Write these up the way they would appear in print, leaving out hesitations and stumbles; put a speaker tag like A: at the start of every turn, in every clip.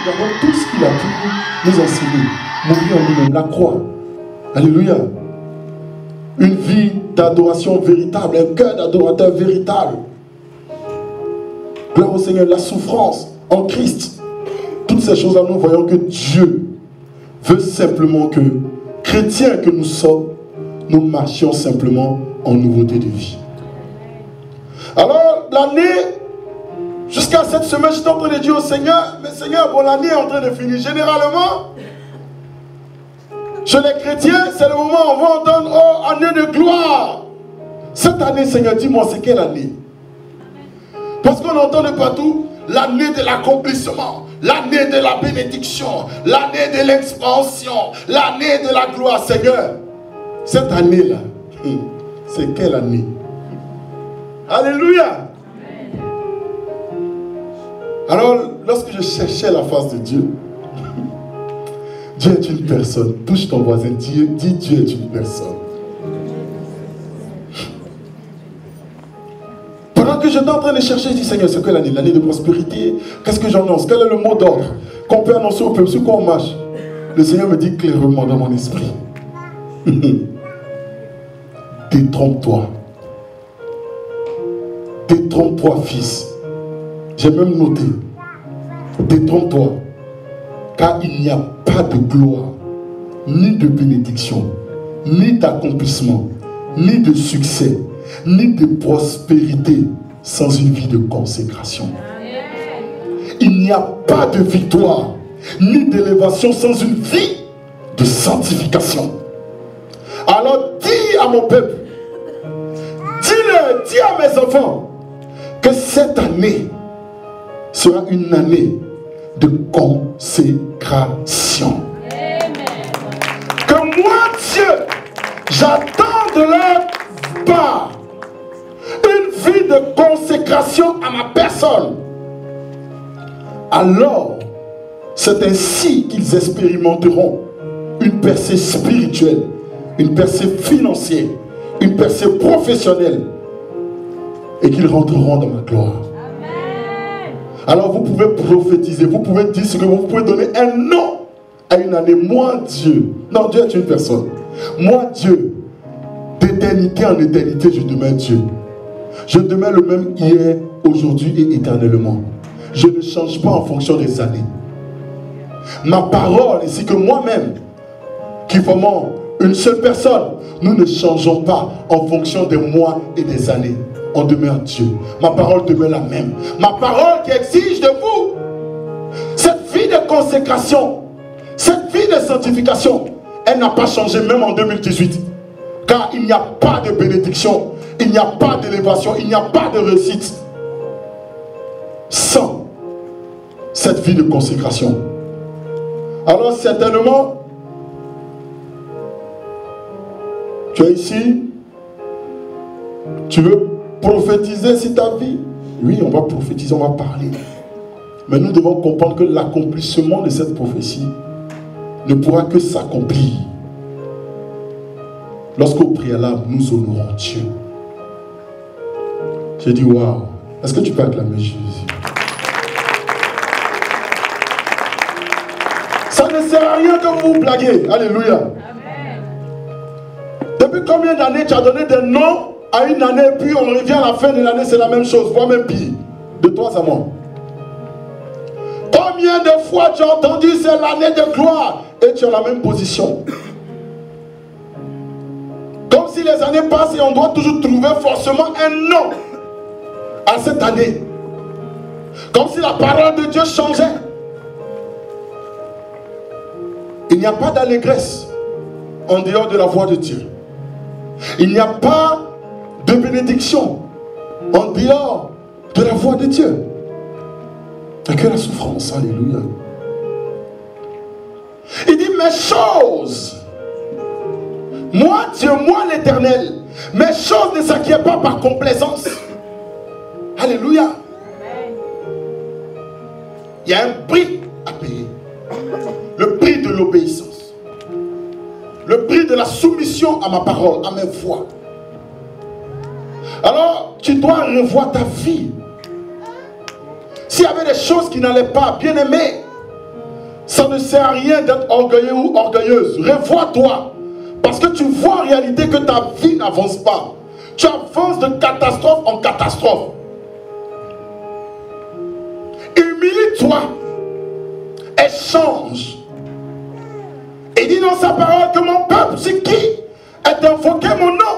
A: regardons tout ce qu'il a pu nous enseigner. Mourir en lui-même, la croix. Alléluia. Une vie d'adoration véritable, un cœur d'adorateur véritable. Gloire au Seigneur, la souffrance en Christ. Toutes ces choses-là, nous voyons que Dieu veut simplement que, chrétiens que nous sommes, nous marchions simplement en nouveauté de vie. Alors, l'année, jusqu'à cette semaine, je suis en train de dire au Seigneur, mais Seigneur, bon, l'année est en train de finir. Généralement, chez les chrétiens, c'est le moment où on va entendre, oh, année de gloire. Cette année, Seigneur, dis-moi, c'est quelle année? Parce qu'on entend de partout l'année de l'accomplissement, l'année de la bénédiction, l'année de l'expansion, l'année de la gloire. Seigneur, cette année-là, c'est quelle année? Alléluia. Alors, lorsque je cherchais la face de Dieu, Dieu est une personne. Touche ton voisin, dis Dieu est une personne. Pendant que j'étais en train de chercher, je dis Seigneur, c'est quelle année? L'année de prospérité? Qu'est-ce que j'annonce? Quel est le mot d'ordre qu'on peut annoncer au peuple sur quoi on marche? Le Seigneur me dit clairement dans mon esprit. Détrompe-toi. Détrompe-toi, fils. J'ai même noté. Détrompe-toi. Car il n'y a pas de gloire, ni de bénédiction, ni d'accomplissement, ni de succès, ni de prospérité sans une vie de consécration. Il n'y a pas de victoire, ni d'élévation sans une vie de sanctification. Alors dis à mon peuple, dis à mes enfants, que cette année sera une année de consécration. Que moi, Dieu, j'attends de leur part une vie de consécration à ma personne. Alors, c'est ainsi qu'ils expérimenteront une percée spirituelle, une percée financière, une percée professionnelle, et qu'ils rentreront dans ma gloire. Alors vous pouvez prophétiser, vous pouvez dire ce que vous pouvez donner un nom à une année. Moi Dieu, non, Dieu est une personne. Moi Dieu, d'éternité en éternité, je demeure Dieu. Je demeure le même hier, aujourd'hui et éternellement. Je ne change pas en fonction des années. Ma parole ainsi que moi-même, qui formons une seule personne, nous ne changeons pas en fonction des mois et des années. On demeure Dieu. Ma parole demeure la même. Ma parole qui exige de vous cette vie de consécration, cette vie de sanctification, elle n'a pas changé même en 2018. Car il n'y a pas de bénédiction, il n'y a pas d'élévation, il n'y a pas de réussite sans cette vie de consécration. Alors certainement, tu es ici, tu veux prophétiser sur ta vie. Oui, on va prophétiser, on va parler. Mais nous devons comprendre que l'accomplissement de cette prophétie ne pourra que s'accomplir lorsqu'au préalable nous honorons Dieu. J'ai dit waouh. Est-ce que tu peux acclamer Jésus? Ça ne sert à rien que vous vous blaguez. Alléluia. Amen. Depuis combien d'années tu as donné des noms à une année, puis on revient à la fin de l'année, c'est la même chose, voire même pire, de toi à moi. Combien de fois tu as entendu c'est l'année de gloire et tu as la même position? Comme si les années passent et on doit toujours trouver forcément un nom à cette année. Comme si la parole de Dieu changeait. Il n'y a pas d'allégresse en dehors de la voix de Dieu. Il n'y a pas de bénédiction en dehors de la voix de Dieu. Il n'y a que la souffrance. Alléluia. Il dit mes choses, moi Dieu, moi l'Éternel, mes choses ne s'acquièrent pas par complaisance. Alléluia. Il y a un prix à payer. Le prix de l'obéissance. Le prix de la soumission à ma parole, à mes voix. Alors, tu dois revoir ta vie. S'il y avait des choses qui n'allaient pas, bien aimé, Ça ne sert à rien d'être orgueilleux ou orgueilleuse. Revois-toi. Parce que tu vois en réalité que ta vie n'avance pas. Tu avances de catastrophe en catastrophe. Humilie-toi et change. Il dit dans sa parole que mon peuple, c'est qui est invoqué mon nom.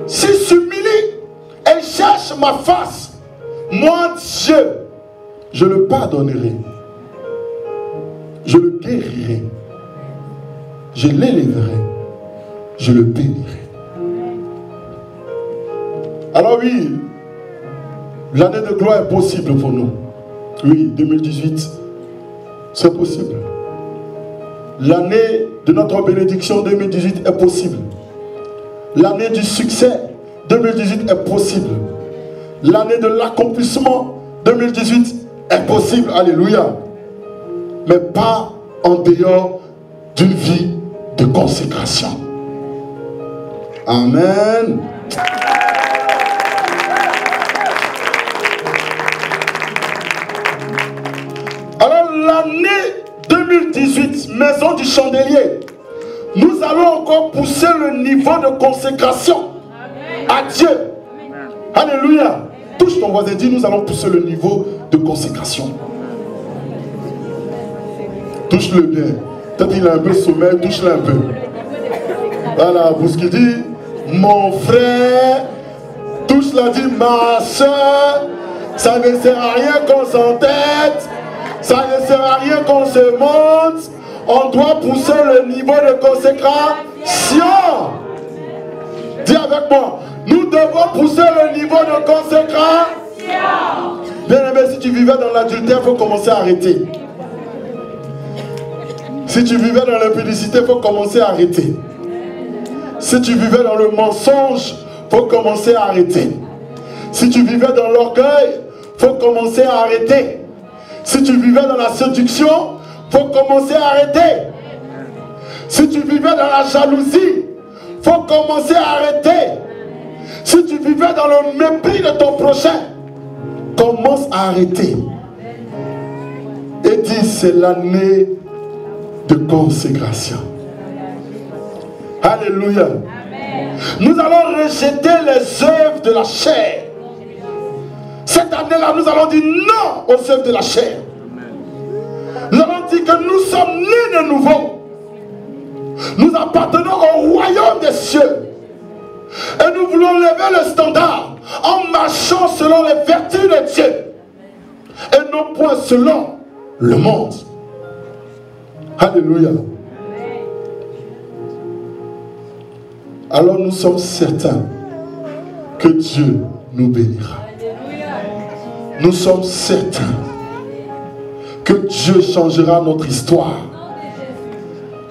A: S'il s'humilie et cherche ma face, moi Dieu, je le pardonnerai. Je le guérirai. Je l'élèverai. Je le bénirai. Alors oui, l'année de gloire est possible pour nous. Oui, 2018, c'est possible. L'année de notre bénédiction 2018 est possible. L'année du succès 2018 est possible. L'année de l'accomplissement 2018 est possible. Alléluia. Mais pas en dehors d'une vie de consécration. Amen. Alors l'année 2018, maison du chandelier, nous allons encore pousser le niveau de consécration à Dieu. Alléluia. Touche ton voisin, dis, nous allons pousser le niveau de consécration. Touche-le bien. Peut-être qu'il a un peu sommeil, touche-le un peu. Voilà, pour ce qu'il dit, mon frère, touche-la, dit, ma soeur, ça ne sert à rien qu'on s'entête, ça ne sert à rien qu'on se monte, on doit pousser le niveau de consécration. Dis avec moi, nous devons pousser le niveau de consécration. Bien aimé, si tu vivais dans l'adultère, il faut commencer à arrêter. Si tu vivais dans l'impudicité, il faut commencer à arrêter. Si tu vivais dans le mensonge, il faut commencer à arrêter. Si tu vivais dans l'orgueil, il faut commencer à arrêter. Si tu vivais dans la séduction, il faut commencer à arrêter. Si tu vivais dans la jalousie, il faut commencer à arrêter. Si tu vivais dans le mépris de ton prochain, commence à arrêter. Et dis, c'est l'année de consécration. Alléluia. Amen. Nous allons rejeter les œuvres de la chair. Cette année-là, nous allons dire non aux œuvres de la chair. Nous allons dire que nous sommes nés de nouveau. Nous appartenons au royaume des cieux. Et nous voulons lever le standard en marchant selon les vertus de Dieu. Et non point selon le monde. Alléluia. Alors nous sommes certains que Dieu nous bénira. Nous sommes certains que Dieu changera notre histoire.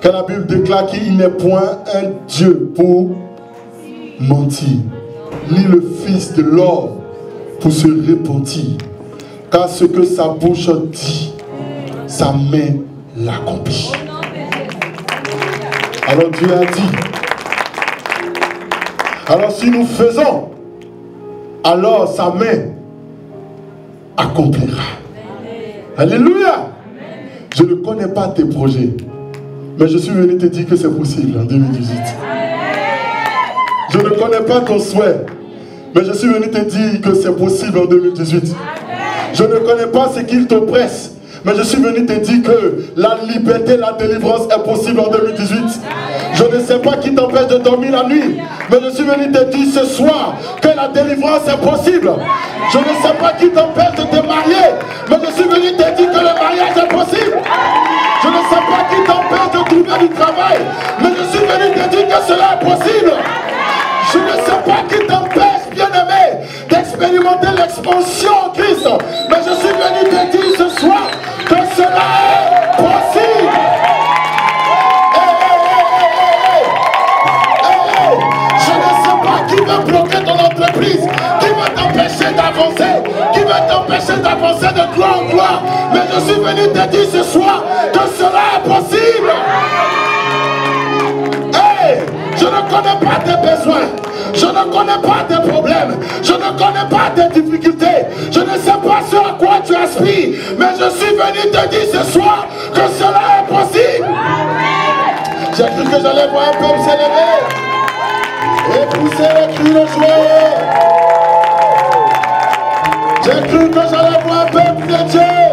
A: Car la Bible déclare qu'il n'est point un Dieu pour mentir, ni le Fils de l'homme pour se repentir. Car ce que sa bouche dit, sa main l'accomplit. Alors Dieu a dit, alors si nous faisons, alors sa main accomplira. Alléluia. Je ne connais pas tes projets, mais je suis venu te dire que c'est possible en 2018. Je ne connais pas ton souhait, mais je suis venu te dire que c'est possible en 2018. Je ne connais pas ce qu'il t'oppresse, mais je suis venu te dire que la liberté, la délivrance est possible en 2018. Je ne sais pas qui t'empêche de dormir la nuit, mais je suis venu te dire ce soir que la délivrance est possible. Je ne sais pas qui t'empêche de te marier, mais je suis venu te dire que le mariage est possible. Je ne sais pas qui t'empêche de trouver du travail, mais je suis venu te dire que cela est possible. Je ne sais pas qui t'empêche, bien-aimé, d'expérimenter l'expansion en Christ, mais je suis venu te dire ce soir que cela est possible. Je ne sais pas qui va bloquer ton entreprise, qui va t'empêcher d'avancer, qui va t'empêcher d'avancer de gloire en gloire, mais je suis venu te dire ce soir que cela est possible. Je ne connais pas tes besoins, je ne connais pas tes problèmes, je ne connais pas tes difficultés, je ne sais pas ce à quoi tu aspires, mais je suis venu te dire ce soir que cela est possible. J'ai cru que j'allais voir un peuple s'élever et pousser les cris de joie. J'ai cru que j'allais voir un peuple de Dieu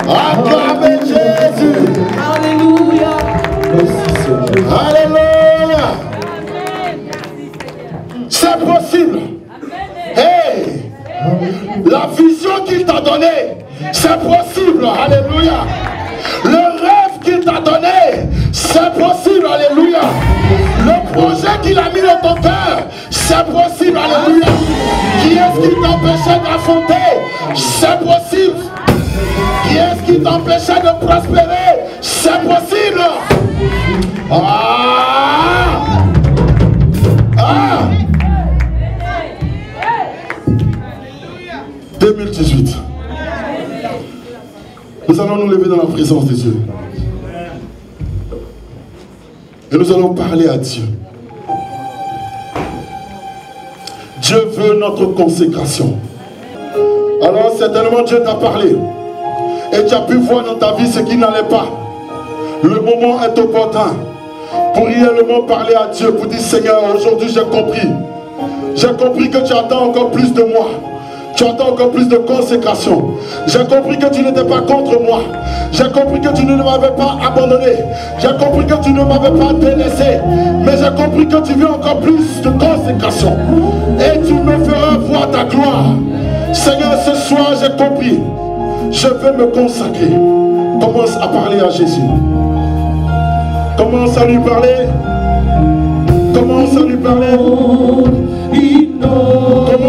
A: acclamer Jésus.
B: Alléluia.
A: Alléluia. C'est possible. Hey, la vision qu'il t'a donnée, c'est possible. Alléluia. Le rêve qu'il t'a donné, c'est possible. Alléluia. Le projet qu'il a mis dans ton cœur, c'est possible. Alléluia. Qui est-ce qui t'empêchait d'affronter? C'est possible. Qui est-ce qui t'empêchait de prospérer? C'est possible. Ah! Ah! 2018. Nous allons nous lever dans la présence de Dieu. Et nous allons parler à Dieu. Dieu veut notre consécration. Alors certainement Dieu t'a parlé. Et tu as pu voir dans ta vie ce qui n'allait pas. Le moment est opportun pour réellement parler à Dieu, pour dire Seigneur, aujourd'hui j'ai compris. J'ai compris que tu attends encore plus de moi. Tu attends encore plus de consécration. J'ai compris que tu n'étais pas contre moi. J'ai compris que tu ne m'avais pas abandonné. J'ai compris que tu ne m'avais pas délaissé. Mais j'ai compris que tu veux encore plus de consécration. Et tu me feras voir ta gloire. Seigneur, ce soir j'ai compris. Je veux me consacrer. Commence à parler à Jésus. Commence à lui parler. Commence à lui parler. Commence